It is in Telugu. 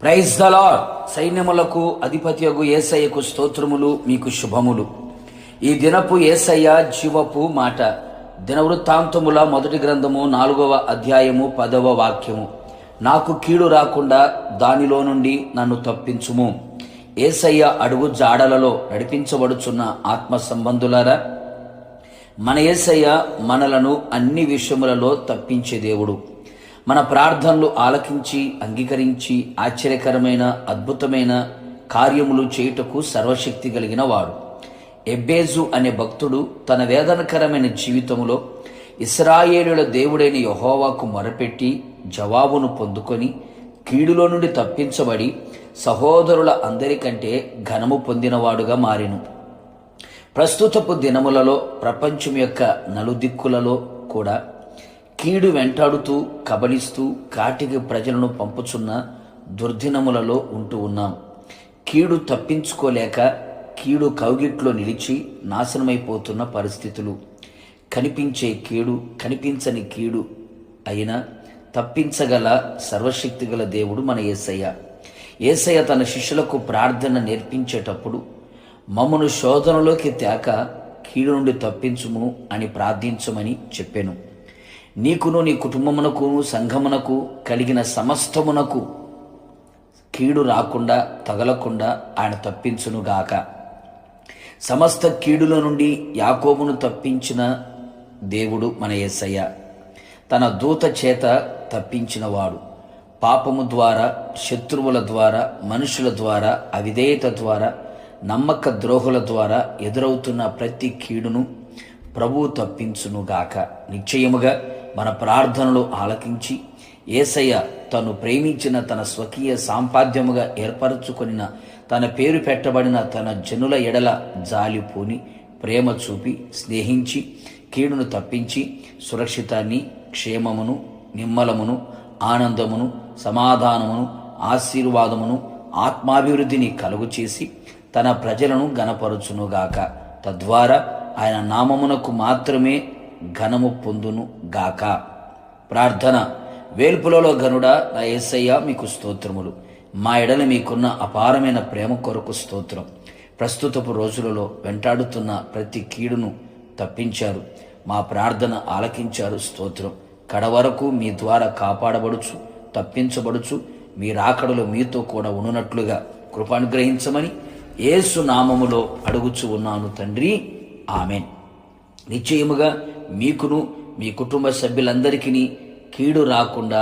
Praise the lord. సైన్యములకు అధిపతియగు యేసయ్యకు స్తోత్రములు, మీకు శుభములు. ఈ దినపు యేసయ్య జీవపు మాట. దినవృత్తాంతముల మొదటి గ్రంథము 4వ అధ్యాయము 10వ వాక్యము. నాకు కీడు రాకుండా దానిలో నుండి నన్ను తప్పించుము. యేసయ్య అడుగు జాడలలో నడిపించబడుచున్న ఆత్మ సంబంధులారా, మన యేసయ్య మనలను అన్ని విషయములలో తప్పించే దేవుడు. మన ప్రార్థనలు ఆలకించి అంగీకరించి ఆశ్చర్యకరమైన అద్భుతమైన కార్యములు చేయుటకు సర్వశక్తి కలిగిన వాడు. ఎబ్బేజు అనే భక్తుడు తన వేదనకరమైన జీవితంలో ఇశ్రాయేలుల దేవుడైన యెహోవాకు మొరపెట్టి జవాబును పొందుకొని కీడులో నుండి తప్పించబడి సహోదరుల అందరికంటే ఘనము పొందినవాడుగా మారెను. ప్రస్తుతపు దినములలో ప్రపంచం యొక్క నలుదిక్కులలో కూడా కీడు వెంటాడుతూ కబలిస్తూ కాటికి ప్రజలను పంపుచున్న దుర్దినములలో ఉంటూ ఉన్నాం. కీడు తప్పించుకోలేక కీడు కౌగిట్లో నిలిచి నాశనమైపోతున్న పరిస్థితులు. కనిపించే కీడు కనిపించని కీడు అయినా తప్పించగల సర్వశక్తి గల దేవుడు మన యేసయ్య. యేసయ్య తన శిష్యులకు ప్రార్థన నేర్పించేటప్పుడు మమ్మను శోధనలోకి తేక కీడు నుండి తప్పించుము అని ప్రార్థించమని చెప్పాను. నీకును నీ కుటుంబమునకు సంఘమునకు కలిగిన సమస్తమునకు కీడు రాకుండా తగలకుండా ఆయన తప్పించునుగాక. సమస్త కీడుల నుండి యాకోబును తప్పించిన దేవుడు మన యేసయ్య. తన దూత చేత తప్పించినవాడు. పాపము ద్వారా, శత్రువుల ద్వారా, మనుషుల ద్వారా, అవిధేయత ద్వారా, నమ్మక ద్రోహుల ద్వారా ఎదురవుతున్న ప్రతి కీడును ప్రభువు తప్పించునుగాక. నిశ్చయముగా మన ప్రార్థనలు ఆలకించి యేసయ్య తను ప్రేమించిన తన స్వకీయ సాంపాద్యముగా ఏర్పరచుకొనిన తన పేరు పెట్టబడిన తన జనుల ఎడల జాలిపూని ప్రేమ చూపి స్నేహించి కీడును తప్పించి సురక్షితాన్ని, క్షేమమును, నిమ్మలమును, ఆనందమును, సమాధానమును, ఆశీర్వాదమును, ఆత్మాభివృద్ధిని కలుగు చేసి తన ప్రజలను గణపరచునుగాక. తద్వారా ఆయన నామమునకు మాత్రమే ఘనము పొందును గాక. ప్రార్థన. వేల్పులలో ఘనుడా నా యేసయ్య, మీకు స్తోత్రములు. మా ఎడల మీకున్న అపారమైన ప్రేమ కొరకు స్తోత్రం. ప్రస్తుతపు రోజులలో వెంటాడుతున్న ప్రతి కీడును తప్పించారు. మా ప్రార్థన ఆలకించారు. స్తోత్రం. కడవరకు మీ ద్వారా కాపాడబడుచు తప్పించబడుచు మీ రాకడలో మీతో కూడా ఉన్నట్లుగా కృపానుగ్రహించమని యేసు నామములో అడుగుచు ఉన్నాను తండ్రి, ఆమెన్. నిశ్చయముగా మీకును మీ కుటుంబ సభ్యులందరికీ కీడు రాకుండా